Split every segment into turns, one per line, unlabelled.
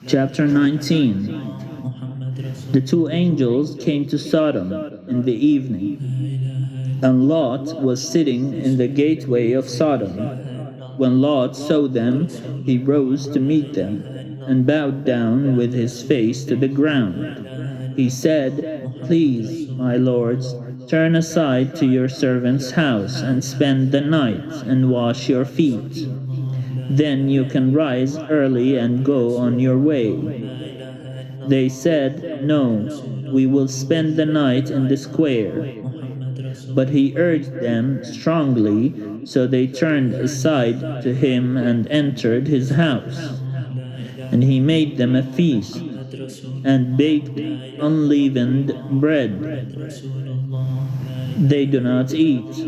Chapter 19. The two angels came to Sodom in the evening, and Lot was sitting in the gateway of Sodom. When Lot saw them, he rose to meet them, and bowed down with his face to the ground. He said, "Please, my lords, turn aside to your servant's house, and spend the night, and wash your feet. Then you can rise early and go on your way." They said, "No, we will spend the night in the square." But he urged them strongly, so they turned aside to him and entered his house. And he made them a feast, and baked unleavened bread. They do not eat.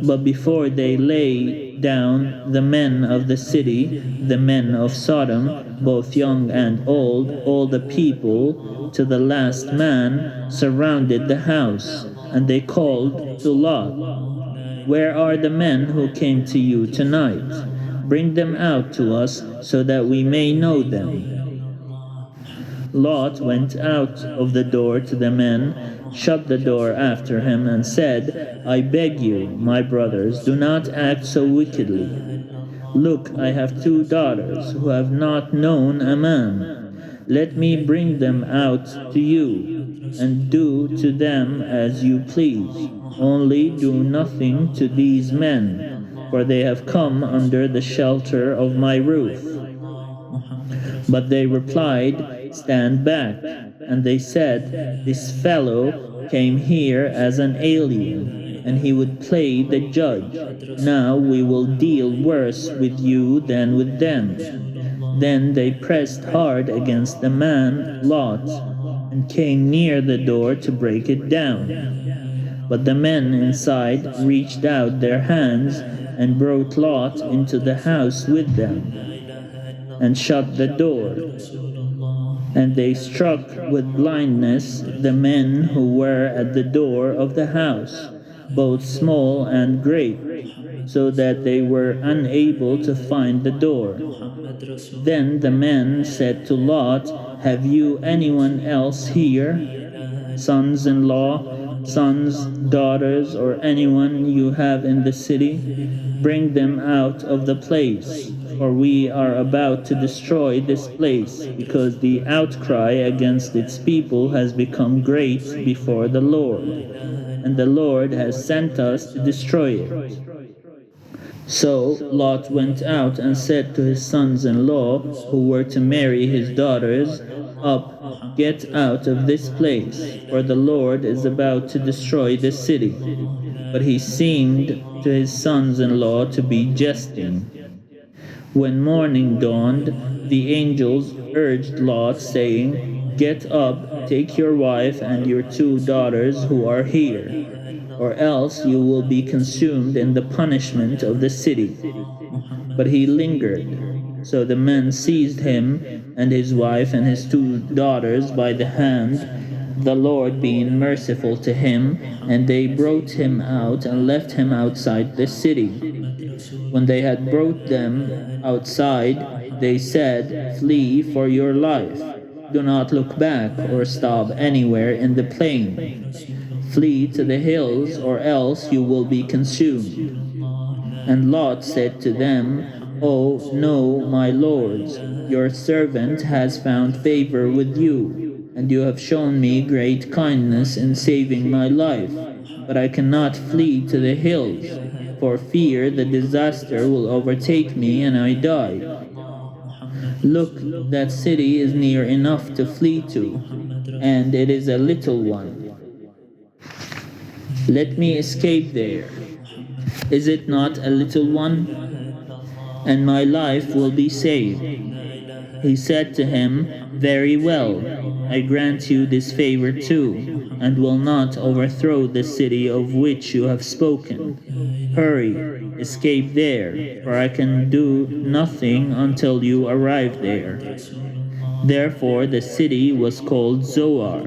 But before they lay down, the men of the city, the men of Sodom, both young and old, all the people, to the last man, surrounded the house, and they called to Lot, "Where are the men who came to you tonight? Bring them out to us, so that we may know them." Lot went out of the door to the men, shut the door after him, and said, "I beg you, my brothers, do not act so wickedly. Look, I have two daughters who have not known a man. Let me bring them out to you, and do to them as you please. Only do nothing to these men, for they have come under the shelter of my roof." But they replied, "Stand back." And they said, "This fellow came here as an alien, and he would play the judge. Now we will deal worse with you than with them." Then they pressed hard against the man Lot, and came near the door to break it down. But the men inside reached out their hands and brought Lot into the house with them, and shut the door. And they struck with blindness the men who were at the door of the house, both small and great, so that they were unable to find the door. Then the men said to Lot, "Have you anyone else here? Sons-in-law, sons, daughters, or anyone you have in the city? Bring them out of the place, for we are about to destroy this place, because the outcry against its people has become great before the Lord, and the Lord has sent us to destroy it." So Lot went out and said to his sons-in-law, who were to marry his daughters, "Up, get out of this place, for the Lord is about to destroy this city." But he seemed to his sons-in-law to be jesting. When morning dawned, the angels urged Lot, saying, "Get up, take your wife and your two daughters who are here, or else you will be consumed in the punishment of the city." But he lingered. So the men seized him and his wife and his two daughters by the hand, the Lord being merciful to him, and they brought him out and left him outside the city. When they had brought them outside, they said, "Flee for your life. Do not look back or stop anywhere in the plain. Flee to the hills, or else you will be consumed." And Lot said to them, "Oh, no, my lords, your servant has found favor with you, and you have shown me great kindness in saving my life. But I cannot flee to the hills, for fear the disaster will overtake me and I die. Look, that city is near enough to flee to, and it is a little one. Let me escape there. Is it not a little one? And my life will be saved." He said to him, "Very well, I grant you this favor too, and will not overthrow the city of which you have spoken. Hurry, escape there, for I can do nothing until you arrive there." Therefore the city was called Zoar.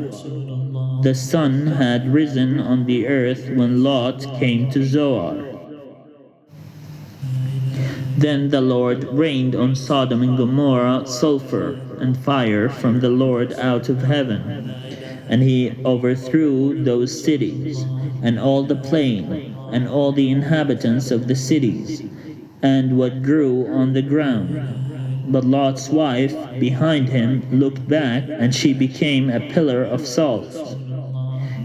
The sun had risen on the earth when Lot came to Zoar. Then the Lord rained on Sodom and Gomorrah sulfur and fire from the Lord out of heaven, and he overthrew those cities, and all the plain, and all the inhabitants of the cities, and what grew on the ground. But Lot's wife behind him looked back, and she became a pillar of salt.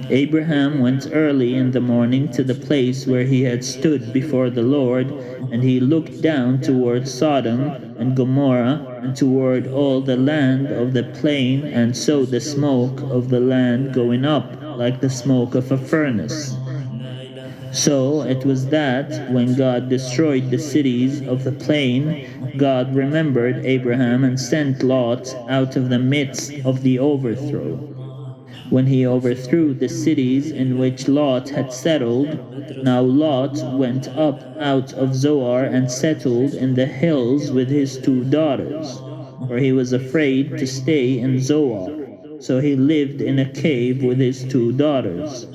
Abraham went early in the morning to the place where he had stood before the Lord, and he looked down toward Sodom and Gomorrah, and toward all the land of the plain, and saw the smoke of the land going up like the smoke of a furnace. So it was that when God destroyed the cities of the plain, God remembered Abraham and sent Lot out of the midst of the overthrow. When he overthrew the cities in which Lot had settled, now Lot went up out of Zoar and settled in the hills with his 2 daughters, for he was afraid to stay in Zoar. So he lived in a cave with his 2 daughters.